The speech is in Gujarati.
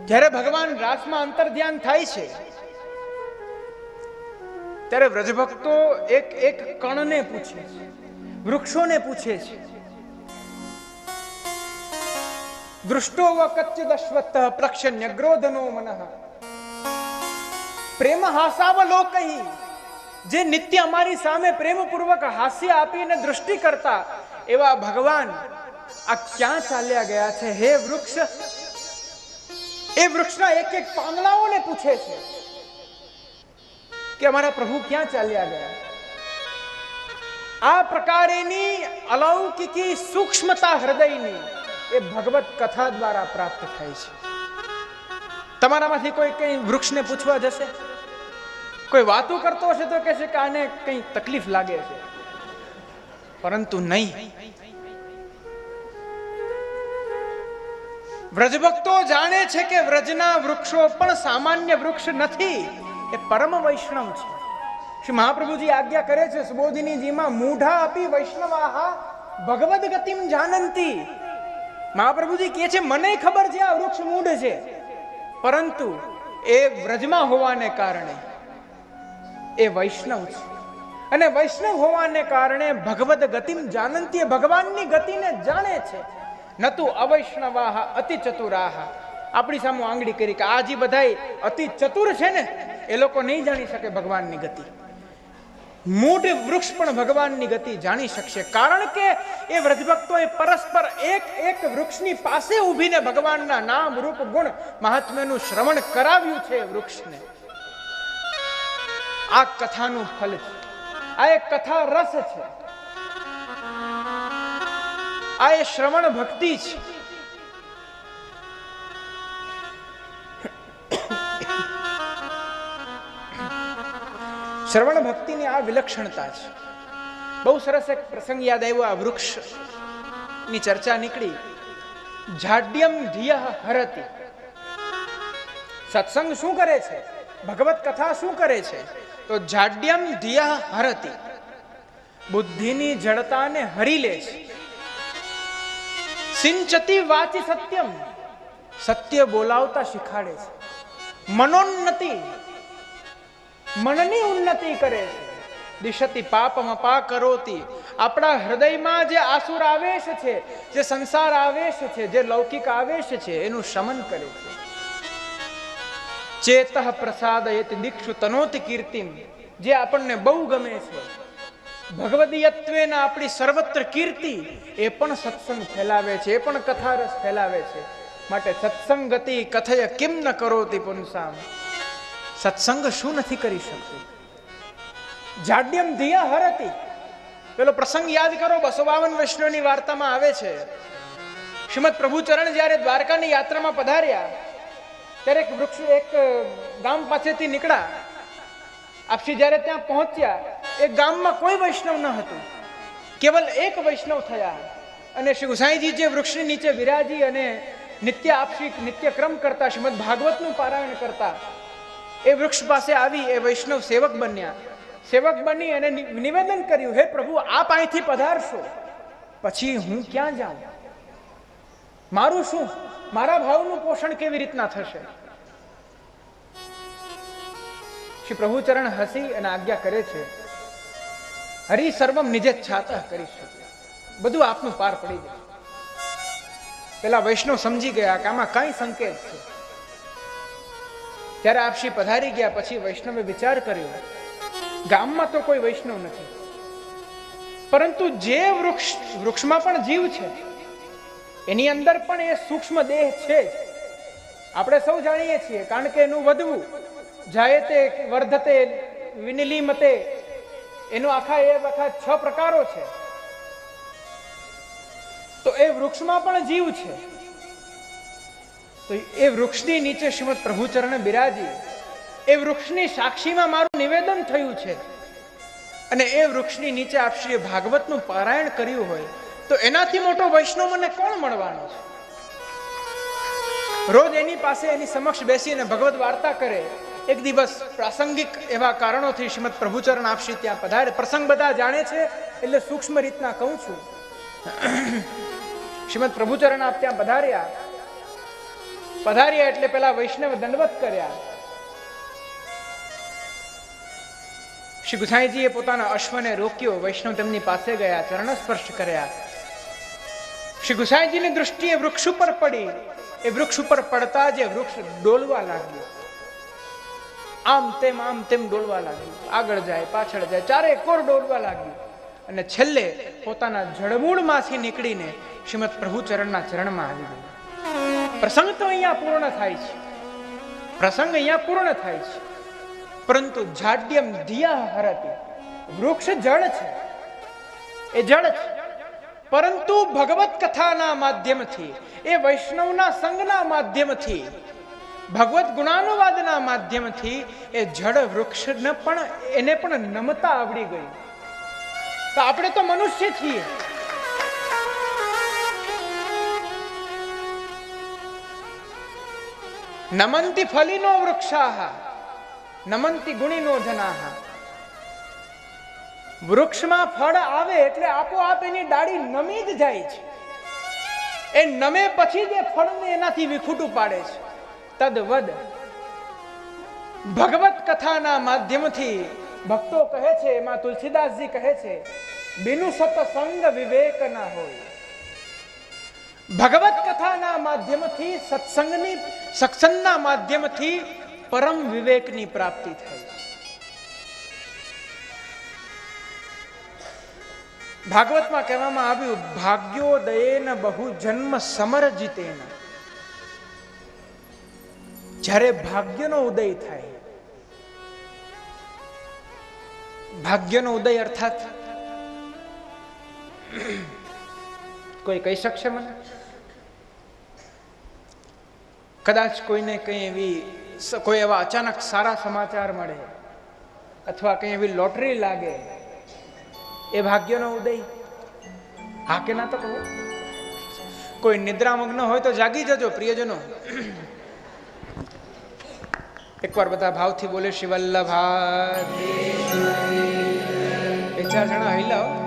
જ્યારે ભગવાન રાસમાં અંતર ધ્યાન થાય છે ત્યારે વ્રજભક્તો એક એક કણને પૂછે છે, વૃક્ષોને પૂછે છે. દૃષ્ટો વકચ્ચિદશ્વત્થ પ્રક્ષન્યગ્રોધનો મનઃ પ્રેમ હાસાવલોકહી. જે નિત્ય અમારી સામે પ્રેમપૂર્વક હાસ્ય આપીને દૃષ્ટિ કરતા એવા ભગવાન આ ક્યાં ચાલ્યા ગયા છે? હે વૃક્ષ. એ વૃક્ષના એક એક પાંદડાઓને પૂછે છે કે અમારા પ્રભુ ક્યાં ચાલ્યા ગયા? આ પ્રકારેની અલૌકિકી સૂક્ષ્મતા હૃદયની એ ભગવત કથા દ્વારા પ્રાપ્ત થાય છે. તમારામાંથી કોઈ કઈ વૃક્ષને પૂછવા જશે? કોઈ વાતો કરતો હશે તો કહેશે કે આને કઈ તકલીફ લાગે છે, પરંતુ નહીં. વ્રજભક્તો જાણે છે કે વ્રજના વૃક્ષો પણ સામાન્ય વૃક્ષ નથી, એ પરમ વૈષ્ણવ છે. શ્રી મહાપ્રભુજી આજ્ઞા કરે છે સુબોધિનીજીમાં, મૂઢા અપી વૈષ્ણવાહ ભગવદ ગતિમ જાનંતી. મહાપ્રભુજી કહે છે મને ખબર છે આ વૃક્ષ મૂઢ છે, પરંતુ એ વ્રજમાં હોવાને કારણે એ વૈષ્ણવ છે, અને વૈષ્ણવ હોવાને કારણે ભગવદ ગતિમ જાનંતી, ભગવાનની ગતિને જાણે છે. નતુ અવૈષ્ણવાહ અતિ ચતુરાહ. આપણી સામે આંગળી કરી કે આ જે બધા અતિ ચતુર છે ને એ લોકો નહીં જાણી શકે ભગવાનની ગતિ. મૂઢ વૃક્ષ પણ ભગવાનની ગતિ જાણી શકશે, કારણ કે એ વ્રજભક્તોએ પરસ્પર એક એક વૃક્ષની પાસે ઊભીને ભગવાનના નામ રૂપ ગુણ મહાત્મ્યનું શ્રવણ કરાવ્યું છે વૃક્ષને. આ કથાનું ફલ છે, આ એક કથા રસ છે, આ એ શ્રવણ ભક્તિ છે. શ્રવણ ભક્તિની આ વિલક્ષણતા છે. બહુ સરસ એક પ્રસંગ યાદ આવ્યો. આ વૃક્ષ ની ચર્ચા નીકળી. જાડ્યમ ધિયઃ હરતિ. સત્સંગ શું કરે છે? ભગવત કથા શું કરે છે? તો જાડ્યમ ધિયઃ હરતિ, બુદ્ધિની જડતાને હરી લે છે. સિંચતી વાચી સત્યમ, સત્ય બોલાવતા શીખાડે છે. મનોન્નતિ, મનની ઉન્નતિ કરે છે. દિશતી પાપમ અપા કરોતી, આપણા હૃદયમાં જે આસુર આવેશ છે, જે સંસાર આવેશ છે, જે લૌકિક આવેશ છે એનું શમન કરે છે. ચેતઃ પ્રસાદયતિ દીક્ષુ તનોતિ કીર્તિમ, જે આપણને બહુ ગમે છે. ભગવદીયત્વેના આપણી સર્વત્ર કીર્તિ, એ પણ સત્સંગ ફેલાવે છે, એ પણ કથારસ ફેલાવે છે. માટે સત્સંગતિ કથય કિમ ન કરોતિ પુંસામ. સત્સંગ શું નથી કરી શકતું? જાડ્યમ ધિયા હરતિ. પેલો પ્રસંગ યાદ કરો, 252 વૈષ્ણવની વાર્તામાં આવે છે. શ્રીમદ પ્રભુચરણ જ્યારે દ્વારકાની યાત્રામાં પધાર્યા ત્યારે એક વૃક્ષ, એક ગામ પાસેથી નીકળ્યા. આપસી જ્યારે ત્યાં પહોંચ્યા, એ ગામમાં કોઈ વૈષ્ણવ ન હતું, કેવલ એક વૈષ્ણવ થયા. અને શ્રી ગુસાઈજી જે વૃક્ષની નીચે વિરાજી અને નિત્ય આપસી નિત્યક્રમ કરતા, શ્રીમદ ભાગવતનું પારાયણ કરતા, એ વૃક્ષ પાસે આવી એ વૈષ્ણવ સેવક બન્યા. સેવક બની અને નિવેદન કર્યું, હે પ્રભુ, આપ અહીંથી પધારશો પછી હું ક્યાં જાઉં? મારું શું? મારા ભાવનું પોષણ કેવી રીતના થશે? શ્રી પ્રભુચરણ હસી અને આજ્ઞા કરે છે, હરિ સર્વમ નિજેચ્છાતઃ કરી શકે, બધું આપનું પાર પડી જાય. પેલા વૈષ્ણવ સમજી ગયા કે આમાં કઈ સંકેત છે. ત્યારે આપશ્રી પધારી ગયા પછી વૈષ્ણવે વિચાર કર્યો, ગામમાં તો કોઈ વૈષ્ણવ નથી, પરંતુ જે વૃક્ષમાં પણ જીવ છે એની અંદર પણ એ સૂક્ષ્મ દેહ છે જ. આપણે સૌ જાણીએ છીએ, કારણ કે એનું વધવું, જાયતે વર્ધતે વિનિલીમતે, એનો આખા 6 પ્રકારો છે. તો એ વૃક્ષમાં પણ જીવ છે. તો એ વૃક્ષની નીચે શ્રીમદ પ્રભુચરણ બિરાજી, એ વૃક્ષની સાક્ષીમાં મારું નિવેદન થયું છે, અને એ વૃક્ષની નીચે આપ શ્રી ભાગવતનું પારાયણ કર્યું હોય તો એનાથી મોટો વૈષ્ણવ મને કોણ મળવાનો છે? રોજ એની પાસે, એની સમક્ષ બેસીને ભગવત વાર્તા કરે. એક દિવસ પ્રાસંગિક એવા કારણોથી શ્રીમદ પ્રભુચરણ આપશ્રી ત્યાં પધારે. પ્રસંગ બધા જાણે છે એટલે સૂક્ષ્મ રીતના કહું છું. શ્રીમદ પ્રભુચરણ આપ ત્યાં પધાર્યા પધાર્યા એટલે પેલા વૈષ્ણવ દંડવત કર્યા. શ્રી ગુસાઈજીએ પોતાના અશ્વને રોક્યો. વૈષ્ણવ તેમની પાસે ગયા, ચરણ સ્પર્શ કર્યા. શ્રી ગુસાઈજીની દૃષ્ટિ એ વૃક્ષ ઉપર પડી. એ વૃક્ષ ઉપર પડતા જે વૃક્ષ ડોલવા લાગ્યું, આમ તેમ ડોલવા લાગ્યું. આગળ જાય, પાછળ જાય, ચારે કોર ડોલવા લાગ્યું. અને છેલ્લે પોતાના જળમૂળમાંથી નીકળીને શ્રીમદ પ્રભુ ચરણના ચરણમાં આવી ગયું. પ્રસંગ તો અહીંયા પૂર્ણ થાય છે, પ્રસંગ અહીંયા પૂર્ણ થાય છે. પરંતુ જાડ્યમ ધિયા હરતી, વૃક્ષ જળ છે, એ જળ છે. પરંતુ ભગવત કથાના માધ્યમથી, એ વૈષ્ણવના સંગના માધ્યમથી, ભગવત ગુણાનુવાદના માધ્યમથી એ જળ વૃક્ષને પણ એને પણ નમતા આવડી ગઈ. તો આપણે તો મનુષ્ય છીએ. નમંતી ફલીનો વૃક્ષાહ નમંતી ગુણીનો જનાહ. વૃક્ષમાં ફળ આવે એટલે આપોઆપ એની ડાળી નમી જ જાય છે. એ નમે પછી જે ફળને એનાથી વિખૂટું પાડે છે. તદવદ ભગવત કથાના માધ્યમથી ભક્તો કહે છે, એમાં તુલસીદાસજી કહે છે, બિનુ સત્સંગ વિવેક ના હોય. ભગવત કથાના માધ્યમથી, સત્સંગના માધ્યમથી પરમ વિવેકની પ્રાપ્તિ થાય છે. ભાગવતમાં કહેવામાં આવ્યું, ભાગ્યોદયેન બહુ જન્મ સમરજિતેન. જ્યારે ભાગ્યનો ઉદય થાય, ભાગ્યનો ઉદય અર્થાત કોઈ કહી શકશે મને? કદાચ કોઈને કોઈ એવા અચાનક સારા સમાચાર મળે, અથવા કઈ એવી લોટરી લાગે, એ ભાગ્યનો ઉદય? હા કે ના તો કહો. કોઈ નિદ્રામગ્ન હોય તો જાગી જજો પ્રિયજનો. એકવાર બધા ભાવથી બોલે શ્રી વલ્લભા. 4 જણા હૈલાઓ.